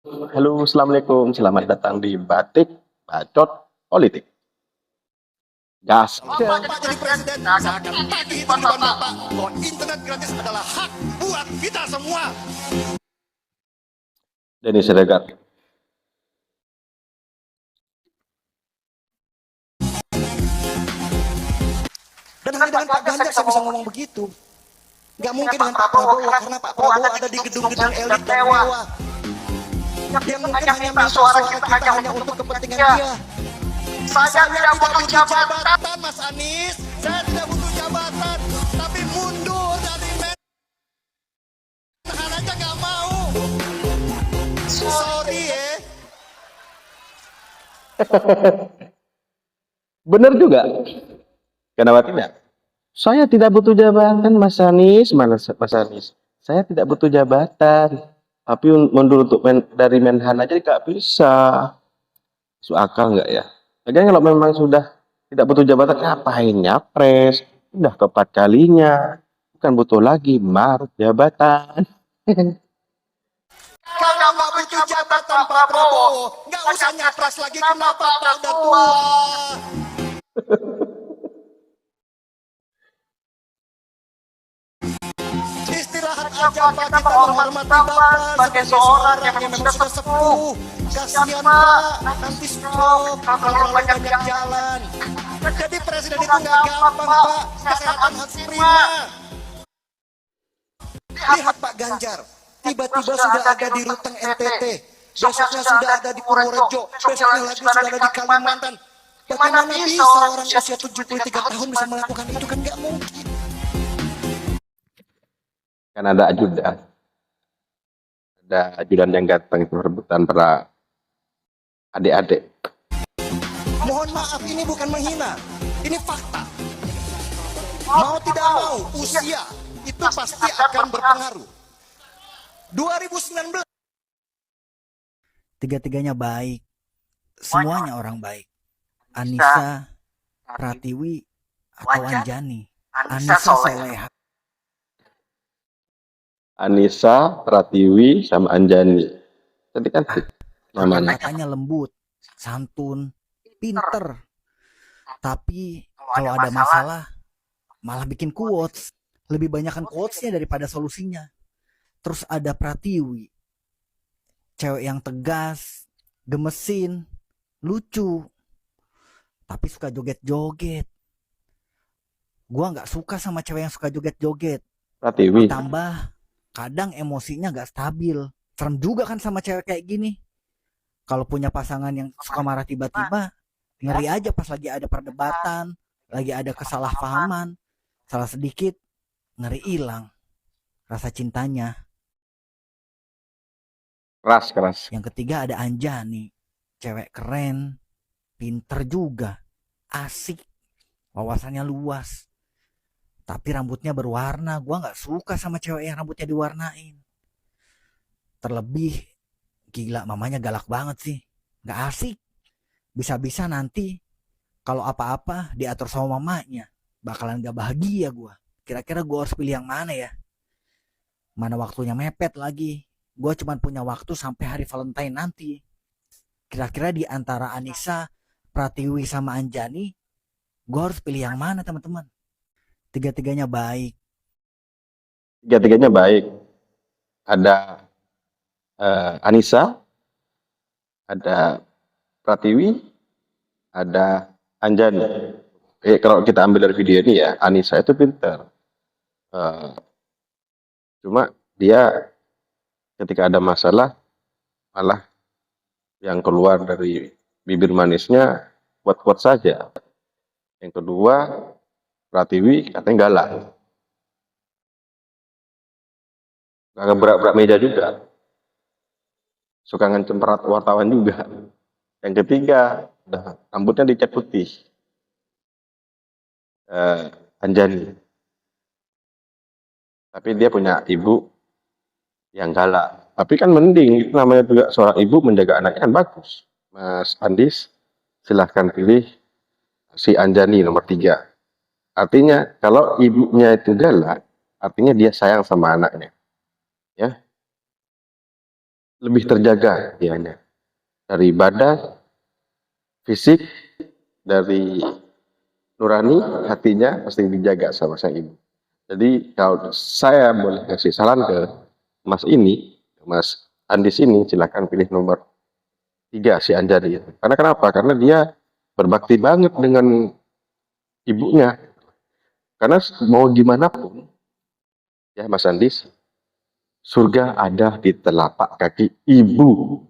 Halo, assalamualaikum. Selamat datang di Batik Bacot Politik. Gas. Bapak jadi presiden, saya akan tagih di depan Bapak bahwa internet gratis adalah hak buat kita semua. Denny Siregar. Dan hanya dengan Pak Ganjar saya bisa ngomong begitu. Gak mungkin dengan Pak Prabowo, karena Pak Prabowo ada di gedung-gedung elit dan mewah. Dia mungkin hanya minta suara kita hanya untuk kepentingan dia. Saya tidak butuh jabatan, Mas Anies. Saya tidak butuh jabatan, tapi mundur dari Menhan aja gak mau. Sorry ya. Benar juga. Kenapa tidak? Saya tidak butuh jabatan, Mas Anies. Mana Mas Anies? Saya tidak butuh jabatan. Tapi mundur untuk dari Menhan aja nggak bisa. Masuk akal nggak ya? Lagian kalau memang sudah tidak butuh jabatan, ngapain nyapres? Udah keempat kalinya. Bukan butuh lagi marut jabatan. Kalau nggak butuh jabatan Pak Prabowo, nggak usah nyapres lagi, kenapa Pak udah tua? Istirahat aja Pak, kita menghormati Bapak sebagai seorang yang memang sudah sepuh. Kasihan Pak, nanti stroke kalau banyak jalan. Jadi presiden itu nggak gampang Pak, kesehatan harus prima. Lihat Pak Ganjar, tiba-tiba sudah ada di Ruteng NTT, besoknya sudah ada di Purworejo, besoknya lagi sudah ada di Kalimantan. Bagaimana bisa orang usia 73 tahun bisa melakukan itu, kan nggak mungkin. Kan ada ajudan yang datang itu rebutan para adik-adik. Mohon maaf, ini bukan menghina, ini fakta. Mau tidak mau, usia itu pasti akan berpengaruh. 2019 Tiga-tiganya baik, semuanya orang baik. Anissa, Pratiwi, atau Anjani. Anissa Soleha. Anissa, Pratiwi, sama Anjani. Tadi kan namanya. Katanya lembut, santun, pinter. Tapi kalau ada masalah, malah bikin quotes. Lebih banyakkan quotesnya daripada solusinya. Terus ada Pratiwi, cewek yang tegas, gemesin, lucu, tapi suka joget-joget. Gua nggak suka sama cewek yang suka joget-joget. Pratiwi. Tambah kadang emosinya nggak stabil. Serem juga kan sama cewek kayak gini. Kalau punya pasangan yang suka marah tiba-tiba, ngeri aja pas lagi ada perdebatan, lagi ada kesalahpahaman, salah sedikit, ngeri hilang rasa cintanya. Keras. Yang ketiga ada Anjani, cewek keren, pinter juga, asik, wawasannya luas. Tapi rambutnya berwarna, gua nggak suka sama cewek yang rambutnya diwarnain. Terlebih, gila mamanya galak banget sih, nggak asik. Bisa-bisa nanti kalau apa-apa diatur sama mamanya, bakalan gak bahagia gua. Kira-kira gua harus pilih yang mana ya? Mana waktunya mepet lagi. Gua cuma punya waktu sampai hari Valentine nanti. Kira-kira di antara Anissa, Pratiwi, sama Anjani, gua harus pilih yang mana teman-teman? Tiga-tiganya baik. Tiga-tiganya baik. Ada Anissa, ada Pratiwi, ada Anjani. Kalau kita ambil dari video ini ya, Anissa itu pintar. Cuma dia ketika ada masalah, malah yang keluar dari bibir manisnya kuat-kuat saja. Yang kedua, Pratiwi katanya galak. Gak berak-berak meja juga. Suka ngancem wartawan juga. Yang ketiga, rambutnya dicat putih. Anjani. Tapi dia punya ibu yang galak. Tapi kan mending, itu namanya juga seorang ibu menjaga anaknya kan bagus. Mas Andis, silahkan pilih si Anjani nomor 3. Artinya kalau ibunya itu galak, artinya dia sayang sama anaknya. Ya. lebih terjaga dianya dari badan, fisik, dari nurani, hatinya pasti dijaga sama sang ibu. Jadi kalau saya boleh kasih saran ke Mas Andis ini, silakan pilih nomor 3 si Anjani itu. Karena kenapa? Karena dia berbakti banget dengan ibunya. Karena mau gimana pun, ya Mas Andis, surga ada di telapak kaki ibu.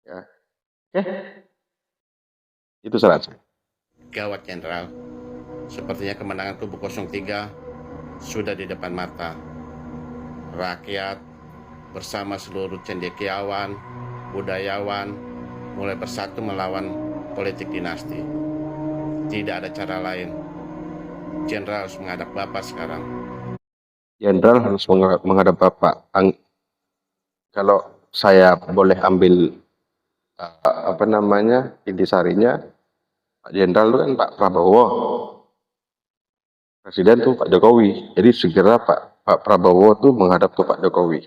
Ya. Oke, itu saran saya. Gawat Jenderal, sepertinya kemenangan kubu 03 sudah di depan mata. Rakyat bersama seluruh cendekiawan, budayawan mulai bersatu melawan politik dinasti. Tidak ada cara lain. Jenderal harus menghadap Bapak sekarang. Jenderal harus menghadap Bapak. Kalau saya boleh ambil intisarinya, Pak Jenderal itu kan Pak Prabowo, Presiden tuh Pak Jokowi. Jadi segera Pak Prabowo tuh menghadap ke Pak Jokowi.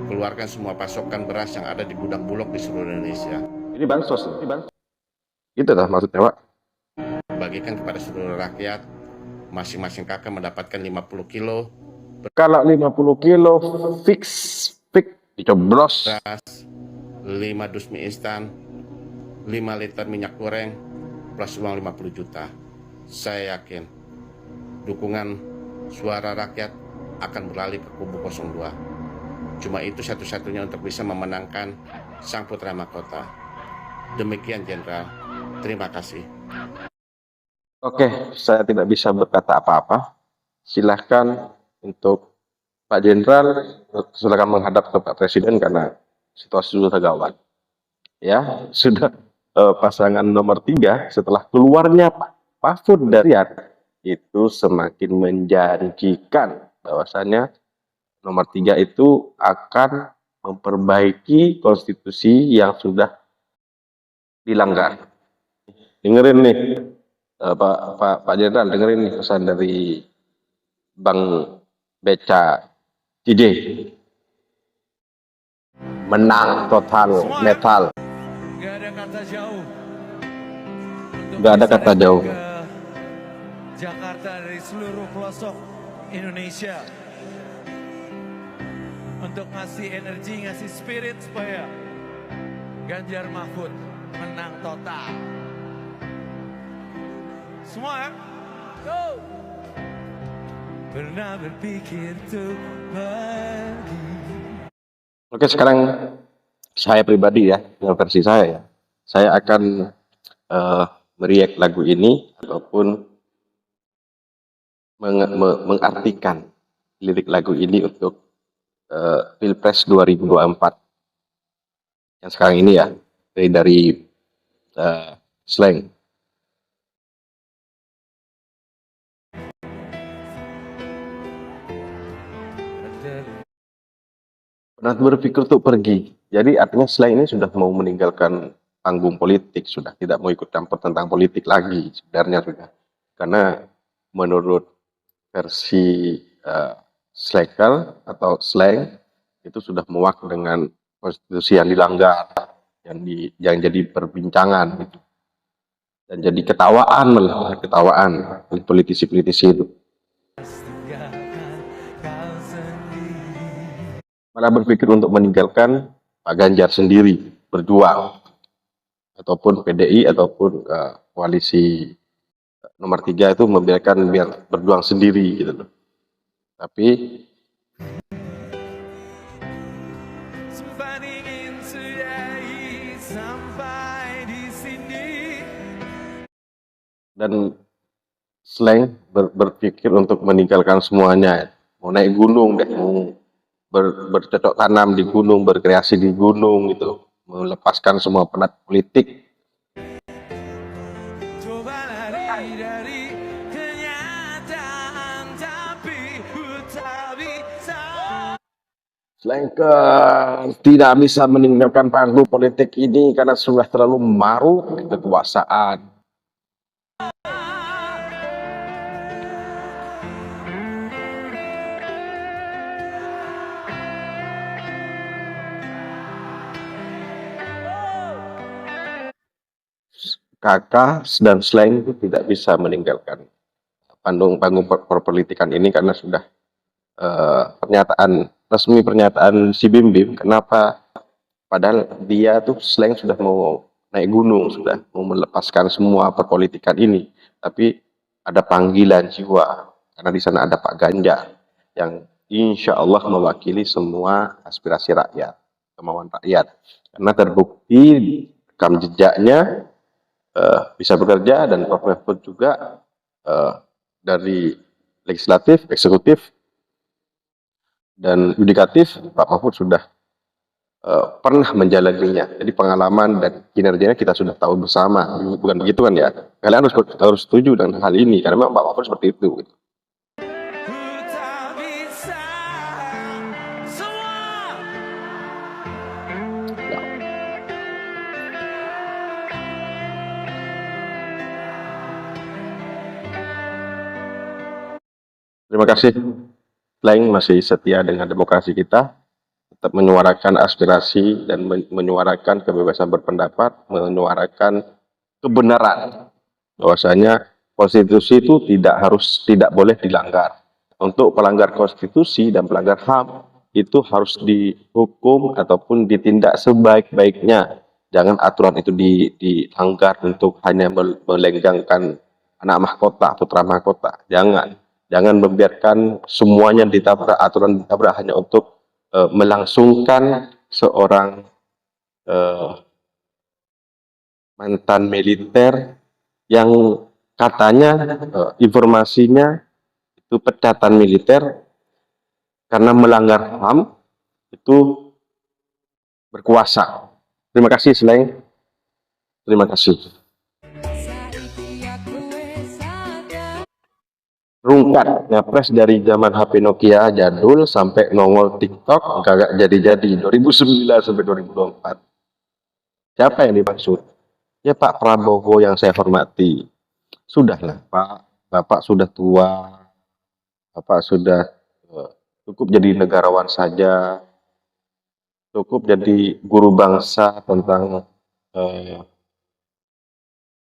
Keluarkan semua pasokan beras yang ada di gudang Bulog di seluruh Indonesia. Ini bansos, ini bansos. Itu lah maksudnya, Pak. Bagikan kepada seluruh rakyat, masing-masing kakak mendapatkan 50 kilo Kalau 50 kilo fix dicoblos. beras, 5 dus mie instan, 5 liter minyak goreng, plus uang 50 juta. Saya yakin dukungan suara rakyat akan beralih ke kubu 02. Cuma itu satu-satunya untuk bisa memenangkan sang putra mahkota. Demikian Jenderal, terima kasih. Oke, saya tidak bisa berkata apa-apa. Silahkan untuk Pak Jenderal, silakan menghadap ke Pak Presiden karena situasi sudah gawat. Ya, sudah pasangan nomor 3 setelah keluarnya Pak Mahfud dari itu semakin menjanjikan bahwasannya nomor 3 itu akan memperbaiki konstitusi yang sudah dilanggar. Dengerin nih, Pak Jenderal, dengerin nih pesan dari Bang Beca Cije. Menang total, metal. Gak ada kata jauh. Gak ada kata jauh. Jakarta dari seluruh pelosok Indonesia untuk ngasih energi, ngasih spirit supaya Ganjar Mahfud menang total. Semua ya? Go! Pernah berpikir tuh pergi. Oke, sekarang saya pribadi ya, dengan versi saya ya. Saya akan meriak lagu ini ataupun mengartikan lirik lagu ini untuk Pilpres 2024 yang sekarang ini ya, dari Slang. Pernah berpikir untuk pergi. Jadi artinya Slang ini sudah mau meninggalkan panggung politik, sudah tidak mau ikut campur tentang politik lagi sebenarnya sudah. Karena menurut versi Slacker atau Slang itu sudah muak dengan konstitusi yang dilanggar, yang jadi perbincangan gitu. Dan jadi ketawaan malah, ketawaan oleh politisi-politisi itu. Malah berpikir untuk meninggalkan Pak Ganjar sendiri berjuang, ataupun PDI ataupun koalisi nomor 3 itu membiarkan biar berjuang sendiri gitu loh. Tapi dan Slang berpikir untuk meninggalkan semuanya, mau naik gunung deh, mau bercocok tanam di gunung, berkreasi di gunung gitu, melepaskan semua penat politik. Coba lari dari kenyataan tapi tak bisa. Slacker tidak bisa meninggalkan panggung politik ini karena sudah terlalu maruk kekuasaan. kakak dan slang itu tidak bisa meninggalkan panggung perpolitikan ini karena sudah pernyataan si Bim Bim. Kenapa? Padahal dia tuh slang sudah mau naik gunung, sudah mau melepaskan semua perpolitikan ini. Tapi ada panggilan jiwa karena di sana ada Pak Ganjar yang insya Allah mewakili semua aspirasi rakyat, kemauan rakyat. Karena terbukti rekam jejaknya bisa bekerja, dan Prof Mahfud juga dari legislatif, eksekutif, dan yudikatif Pak Mahfud sudah pernah menjalaninya. Jadi pengalaman dan kinerjanya kita sudah tahu bersama. Bukan begitu kan ya? Kalian harus setuju dengan hal ini karena memang Pak Mahfud seperti itu. Ku tak bisa semua. Terima kasih. Slang masih setia dengan demokrasi kita, tetap menyuarakan aspirasi dan menyuarakan kebebasan berpendapat, menyuarakan kebenaran. Bahwasanya konstitusi itu tidak boleh dilanggar. Untuk pelanggar konstitusi dan pelanggar HAM itu harus dihukum ataupun ditindak sebaik-baiknya. Jangan aturan itu dilanggar untuk hanya melenggangkan anak mahkota, putra mahkota. Jangan membiarkan semuanya ditabrak, aturan ditabrak hanya untuk melangsungkan seorang mantan militer yang katanya informasinya itu pecatan militer karena melanggar HAM itu berkuasa. Terima kasih Slang. Terima kasih. Rungkat nyapres dari zaman HP Nokia jadul sampai nongol TikTok kagak jadi-jadi 2009 sampai 2024. Siapa yang dimaksud? Ya Pak Prabowo yang saya hormati. Sudahlah Pak, Bapak sudah tua, Bapak sudah cukup jadi negarawan saja, cukup jadi guru bangsa tentang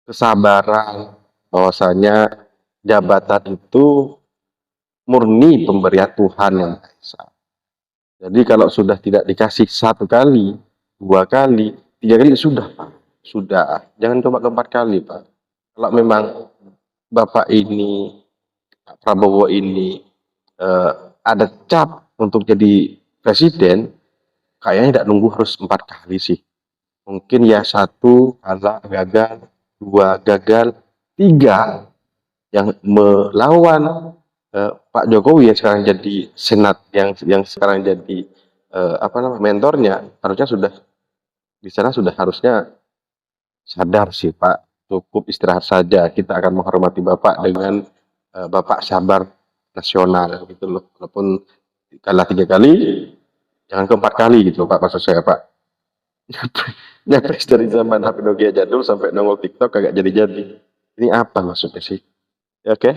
kesabaran, bahwasanya jabatan itu murni pemberian Tuhan yang Maha Esa. Jadi kalau sudah tidak dikasih 1 kali, 2 kali, 3 kali sudah Pak. Sudah, jangan coba keempat kali Pak. Kalau memang Bapak ini, Pak Prabowo ini ada cap untuk jadi presiden, kayaknya tidak nunggu harus 4 kali sih. Mungkin ya 1 kalah, gagal, 2 gagal, 3 yang melawan Pak Jokowi yang sekarang jadi senat, yang sekarang jadi mentornya, harusnya sudah di sana sudah harusnya sadar sih Pak, cukup istirahat saja. Kita akan menghormati Bapak dengan Bapak sabar nasional gitu loh. Walaupun kalah 3 kali, jangan keempat kali gitu Pak, maksud saya Pak. Nyapres dari zaman HP Nokia jadul sampai nongol TikTok kagak jadi-jadi. Ini apa maksudnya sih? Oke.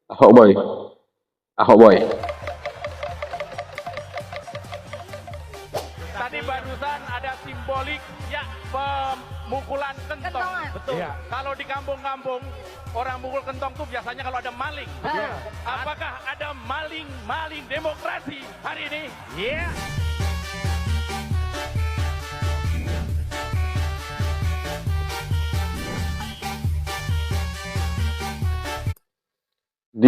Ahok boy. Tadi barusan ada simbolik ya pemukulan kentong. Betul. Ya. Kalau di kampung-kampung orang mukul kentong tuh biasanya kalau ada maling. Betul. Apakah ada maling demokrasi hari ini? Iya. Yeah. Di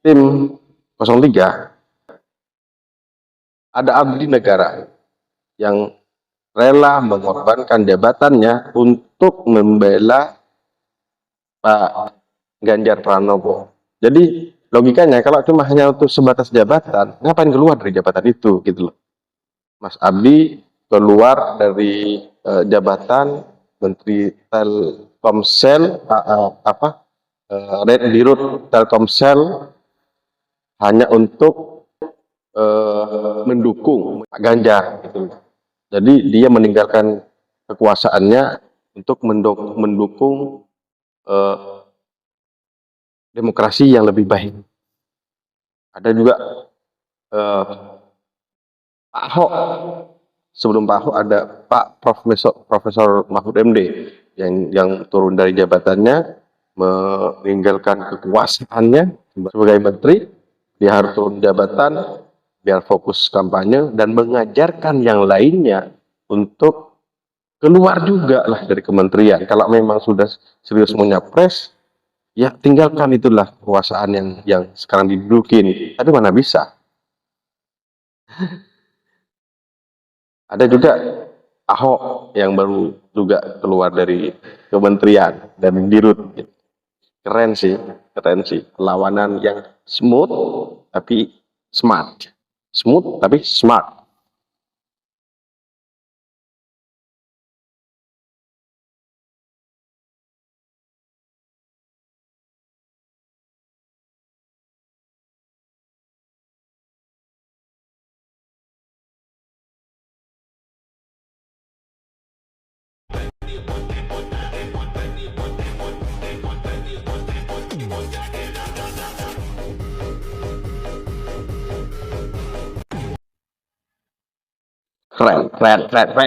tim 03 ada abdi negara yang rela mengorbankan jabatannya untuk membela Pak Ganjar Pranowo. Jadi logikanya kalau cuma hanya untuk sebatas jabatan, ngapain keluar dari jabatan itu gitu loh. Mas Abdi keluar dari jabatan Menteri Telkomsel Dirut Telkomsel hanya untuk mendukung Pak Ganjar gitu. Jadi dia meninggalkan kekuasaannya untuk mendukung demokrasi yang lebih baik. Ada juga eh, Pak Ahok, sebelum Pak Ahok ada Pak Profesor Mahfud MD yang turun dari jabatannya, meninggalkan kekuasaannya sebagai menteri, dia harus turun jabatan biar fokus kampanye dan mengajarkan yang lainnya untuk keluar juga lah dari kementerian. Kalau memang sudah serius mau nyapres, ya tinggalkan itulah kekuasaan yang sekarang didudukin. Tapi mana bisa? Ada juga Ahok yang baru juga keluar dari kementerian dan dirut. Keren sih, keren sih. Perlawanan yang smooth tapi smart. Smooth tapi smart. Keren, keren, keren, keren.